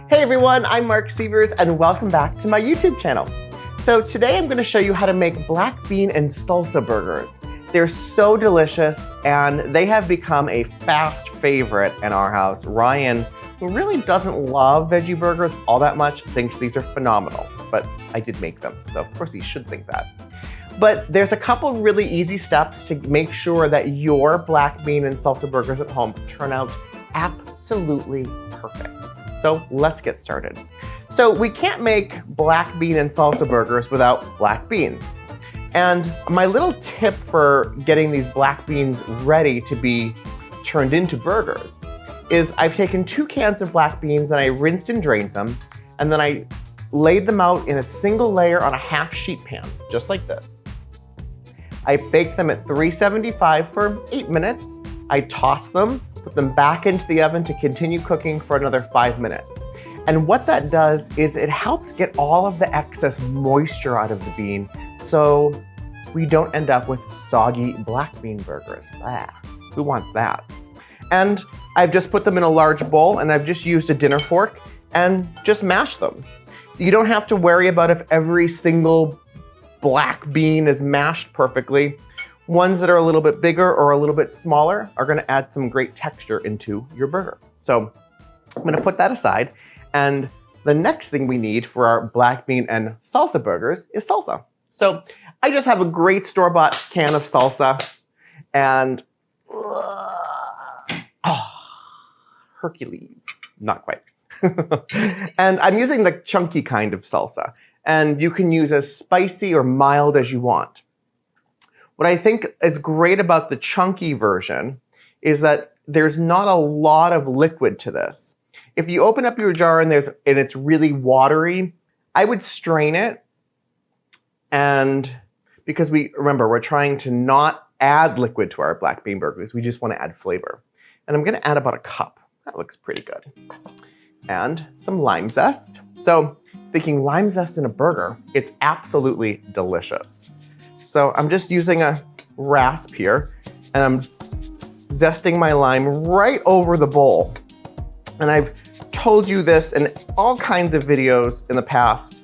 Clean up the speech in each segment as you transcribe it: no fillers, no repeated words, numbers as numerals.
Hey everyone, I'm Mark Sievers and welcome back to my YouTube channel. So today I'm going to show you how to make black bean and salsa burgers. They're so delicious and they have become a fast favorite in our house. Ryan, who really doesn't love veggie burgers all that much, thinks these are phenomenal, but I did make them, so of course he should think that. But there's a couple really easy steps to make sure that your black bean and salsa burgers at home turn out absolutely perfect. So let's get started. So we can't make black bean and salsa burgers without black beans. And my little tip for getting these black beans ready to be turned into burgers is I've taken 2 cans of black beans and I rinsed and drained them, and then I laid them out in a single layer on a half sheet pan, just like this. I baked them at 375 for 8 minutes. I tossed them, put them back into the oven to continue cooking for another 5 minutes. And what that does is it helps get all of the excess moisture out of the bean so we don't end up with soggy black bean burgers. Blah, who wants that? And I've just put them in a large bowl and I've just used a dinner fork and just mashed them. You don't have to worry about if every single black bean is mashed perfectly. Ones that are a little bit bigger or a little bit smaller are going to add some great texture into your burger. So I'm going to put that aside. And the next thing we need for our black bean and salsa burgers is salsa. So I just have a great store-bought can of salsa and Hercules, not quite. And I'm using the chunky kind of salsa. And you can use as spicy or mild as you want. What I think is great about the chunky version is that there's not a lot of liquid to this. If you open up your jar and it's really watery, I would strain it. And because remember, we're trying to not add liquid to our black bean burgers, we just want to add flavor. And I'm going to add about a cup. That looks pretty good. And some lime zest. So thinking lime zest in a burger, it's absolutely delicious. So I'm just using a rasp here and I'm zesting my lime right over the bowl. And I've told you this in all kinds of videos in the past.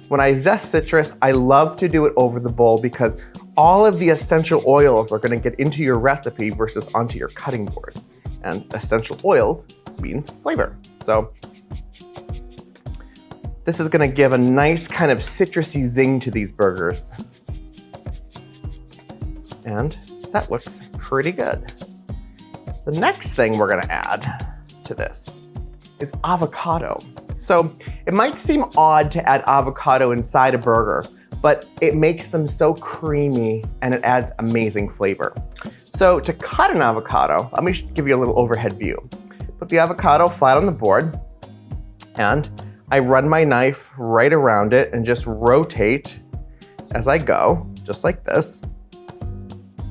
When I zest citrus, I love to do it over the bowl because all of the essential oils are going to get into your recipe versus onto your cutting board. And essential oils means flavor. So this is going to give a nice kind of citrusy zing to these burgers. And that looks pretty good. The next thing we're going to add to this is avocado. So it might seem odd to add avocado inside a burger, but it makes them so creamy and it adds amazing flavor. So to cut an avocado, let me give you a little overhead view. Put the avocado flat on the board and I run my knife right around it and just rotate as I go, just like this.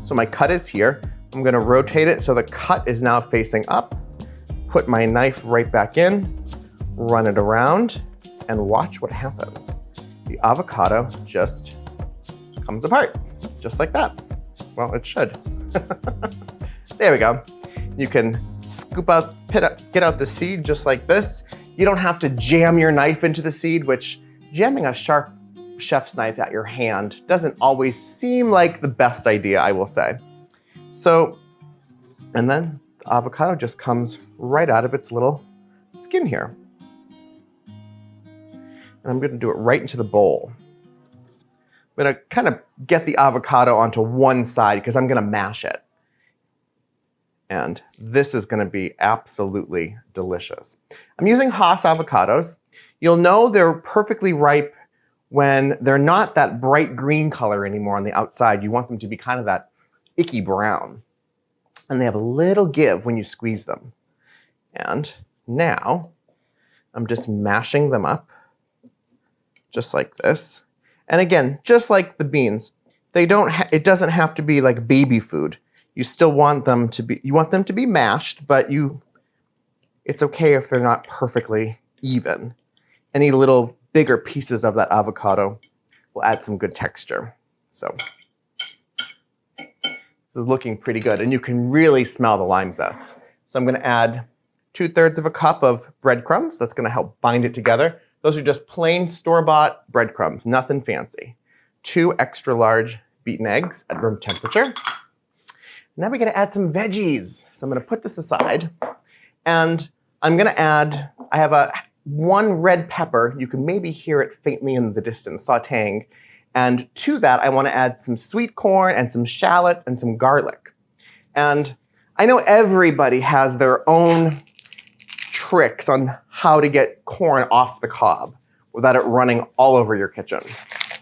So my cut is here. I'm going to rotate it so the cut is now facing up. Put my knife right back in, run it around, and watch what happens. The avocado just comes apart, just like that. Well, it should. There we go. You can scoop out, get out the seed just like this. You don't have to jam your knife into the seed, which jamming a sharp chef's knife at your hand doesn't always seem like the best idea, I will say. So, and then the avocado just comes right out of its little skin here. And I'm going to do it right into the bowl. I'm going to kind of get the avocado onto one side because I'm going to mash it. And this is going to be absolutely delicious. I'm using Hass avocados. You'll know they're perfectly ripe when they're not that bright green color anymore on the outside. You want them to be kind of that icky brown. And they have a little give when you squeeze them. And now I'm just mashing them up just like this. And again, just like the beans, it doesn't have to be like baby food. You still want them to be mashed, but it's okay if they're not perfectly even. Any little bigger pieces of that avocado will add some good texture. So this is looking pretty good, and you can really smell the lime zest. So I'm going to add 2/3 of a cup of breadcrumbs. That's gonna help bind it together. Those are just plain store-bought breadcrumbs, nothing fancy. 2 extra large beaten eggs at room temperature. Now we're gonna add some veggies. So I'm gonna put this aside, and I'm gonna add, I have 1 red pepper. You can maybe hear it faintly in the distance, sauteing. And to that, I wanna add some sweet corn and some shallots and some garlic. And I know everybody has their own tricks on how to get corn off the cob without it running all over your kitchen.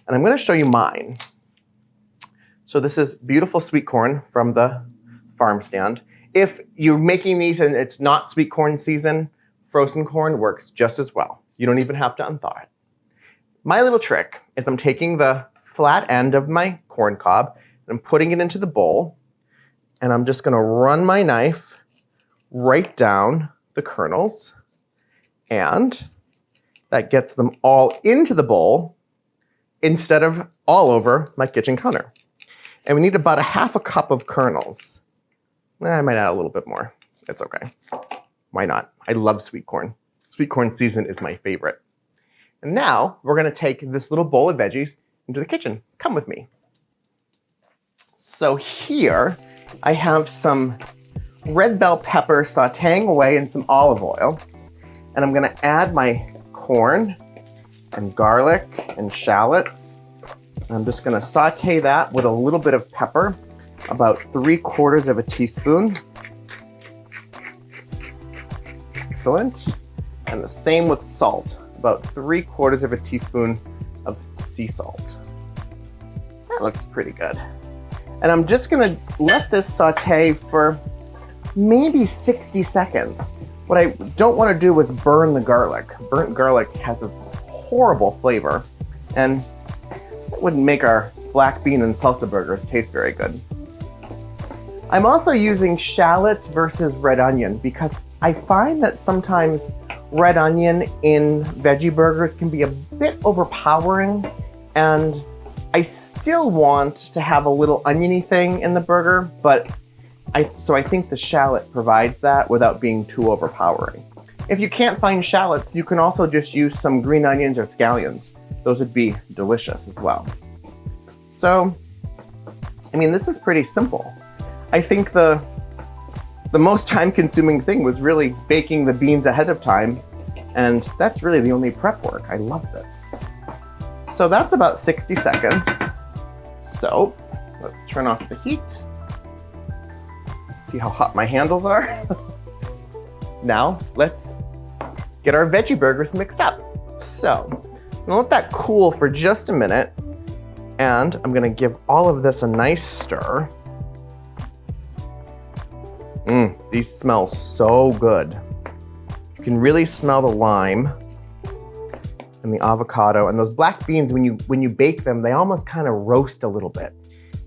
And I'm gonna show you mine. So this is beautiful sweet corn from the farm stand. If you're making these and it's not sweet corn season, frozen corn works just as well. You don't even have to unthaw it. My little trick is I'm taking the flat end of my corn cob and I'm putting it into the bowl, and I'm just gonna run my knife right down the kernels, and that gets them all into the bowl instead of all over my kitchen counter. And we need about 1/2 cup of kernels. I might add a little bit more. It's okay. Why not? I love sweet corn. Sweet corn season is my favorite. And now we're gonna take this little bowl of veggies into the kitchen. Come with me. So here I have some red bell pepper sauteing away in some olive oil. And I'm gonna add my corn and garlic and shallots. I'm just gonna saute that with a little bit of pepper, about 3/4 of a teaspoon. Excellent. And the same with salt, about 3/4 of a teaspoon of sea salt. That looks pretty good. And I'm just gonna let this saute for maybe 60 seconds. What I don't wanna do is burn the garlic. Burnt garlic has a horrible flavor, and it wouldn't make our black bean and salsa burgers taste very good. I'm also using shallots versus red onion because I find that sometimes red onion in veggie burgers can be a bit overpowering, and I still want to have a little oniony thing in the burger, but so I think the shallot provides that without being too overpowering. If you can't find shallots, you can also just use some green onions or scallions. Those would be delicious as well. So, I mean, this is pretty simple. I think the most time-consuming thing was really baking the beans ahead of time, and that's really the only prep work. I love this. So that's about 60 seconds. So let's turn off the heat. See how hot my handles are? Now let's get our veggie burgers mixed up. So I'm gonna let that cool for just a minute, and I'm gonna give all of this a nice stir. These smell so good. You can really smell the lime and the avocado, and those black beans, when you bake them, they almost kind of roast a little bit,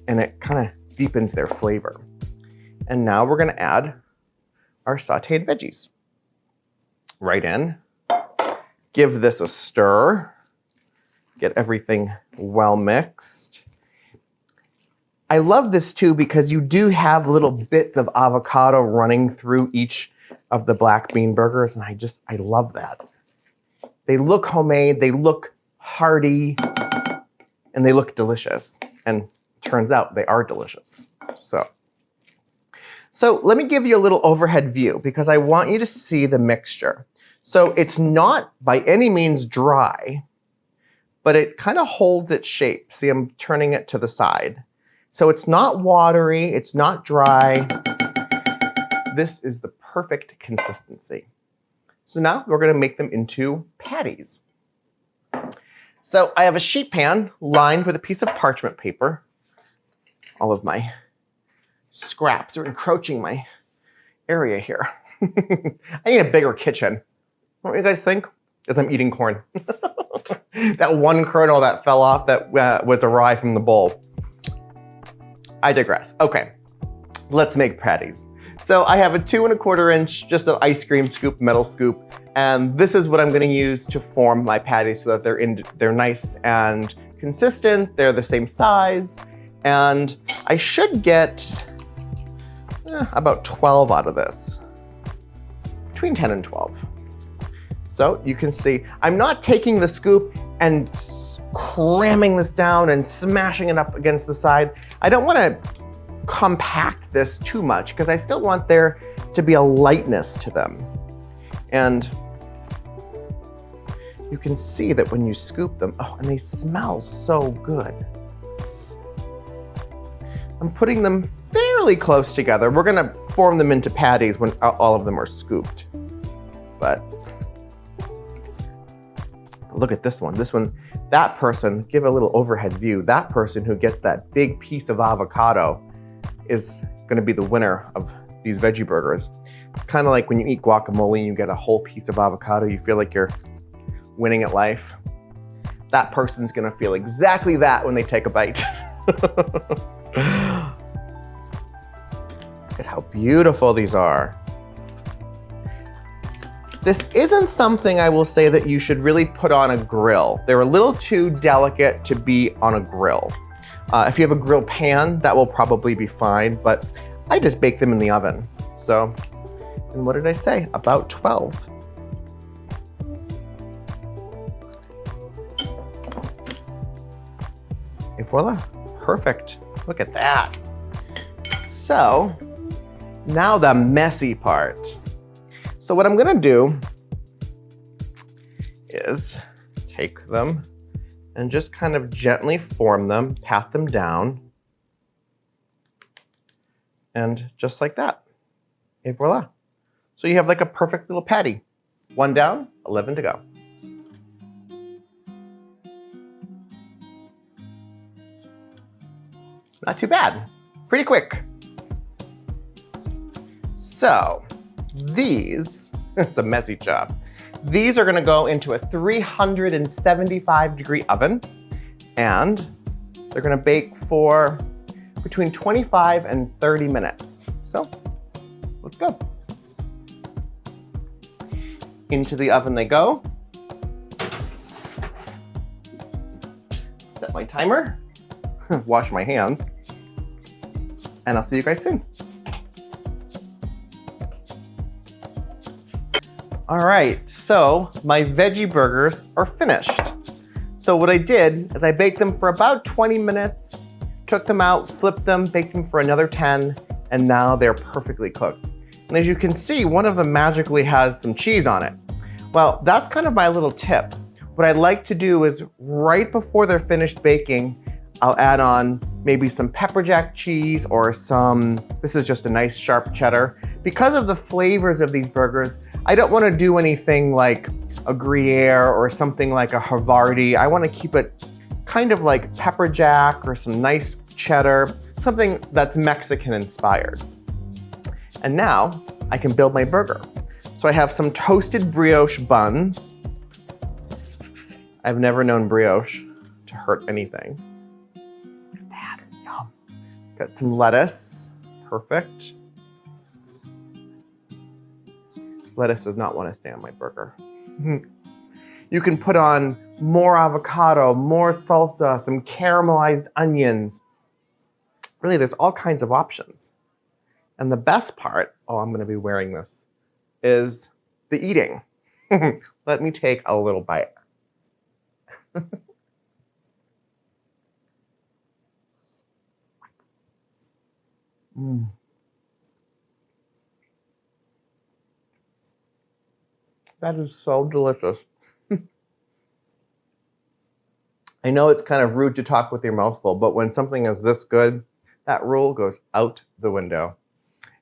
and it kind of deepens their flavor. And now we're gonna add our sauteed veggies right in. Give this a stir. Get everything well mixed. I love this too because you do have little bits of avocado running through each of the black bean burgers, and I love that. They look homemade, they look hearty, and they look delicious. And turns out they are delicious. So let me give you a little overhead view because I want you to see the mixture. So it's not by any means dry, but it kind of holds its shape. See, I'm turning it to the side. So it's not watery, it's not dry. This is the perfect consistency. So now we're gonna make them into patties. So I have a sheet pan lined with a piece of parchment paper. All of my scraps are encroaching my area here. I need a bigger kitchen. What do you guys think? As I'm eating corn. That one kernel that fell off that was awry from the bowl. I digress. Okay, let's make patties. So I have a 2 1/4 inch, just an ice cream scoop, metal scoop, and this is what I'm gonna use to form my patties so that they're nice and consistent, they're the same size, and I should get about 12 out of this. between 10 and 12. So you can see, I'm not taking the scoop and cramming this down and smashing it up against the side. I don't want to compact this too much because I still want there to be a lightness to them. And you can see that when you scoop them, oh, and they smell so good. I'm putting them fairly close together. We're gonna form them into patties when all of them are scooped. But look at this one. This one, that person, give a little overhead view. That person who gets that big piece of avocado is gonna be the winner of these veggie burgers. It's kind of like when you eat guacamole and you get a whole piece of avocado, you feel like you're winning at life. That person's gonna feel exactly that when they take a bite. Look at how beautiful these are. This isn't something I will say that you should really put on a grill. They're a little too delicate to be on a grill. If you have a grill pan, that will probably be fine, but I just bake them in the oven. So, and what did I say? About 12. Et voila, perfect. Look at that. So, now the messy part. So what I'm gonna do is take them and just kind of gently form them, pat them down, and just like that. Et voila. So you have like a perfect little patty. 1 down, 11 to go. Not too bad, pretty quick. So these, it's a messy job. These are gonna go into a 375-degree oven, and they're gonna bake for between 25 and 30 minutes. So let's go. Into the oven they go. Set my timer, wash my hands, and I'll see you guys soon. All right, so my veggie burgers are finished. So what I did is I baked them for about 20 minutes, took them out, flipped them, baked them for another 10, and now they're perfectly cooked. And as you can see, one of them magically has some cheese on it. Well, that's kind of my little tip. What I like to do is right before they're finished baking, I'll add on maybe some pepper jack cheese or some, this is just a nice sharp cheddar. Because of the flavors of these burgers, I don't want to do anything like a Gruyere or something like a Havarti. I want to keep it kind of like pepper jack or some nice cheddar, something that's Mexican inspired. And now I can build my burger. So I have some toasted brioche buns. I've never known brioche to hurt anything. Look at that, yum. Got some lettuce, perfect. Lettuce does not want to stay on my burger. You can put on more avocado, more salsa, some caramelized onions. Really, there's all kinds of options. And the best part, oh, I'm gonna be wearing this, is the eating. Let me take a little bite. That is so delicious. I know it's kind of rude to talk with your mouth full, but when something is this good, that rule goes out the window.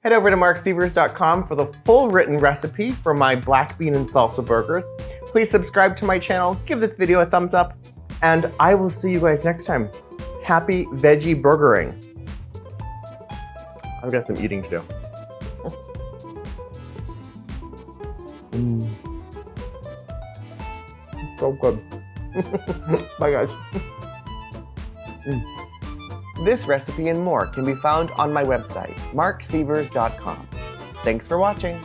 Head over to marcsievers.com for the full written recipe for my black bean and salsa burgers. Please subscribe to my channel, give this video a thumbs up, and I will see you guys next time. Happy veggie burgering. I've got some eating to do. So good. Bye, guys. This recipe and more can be found on my website, marcsievers.com. Thanks for watching.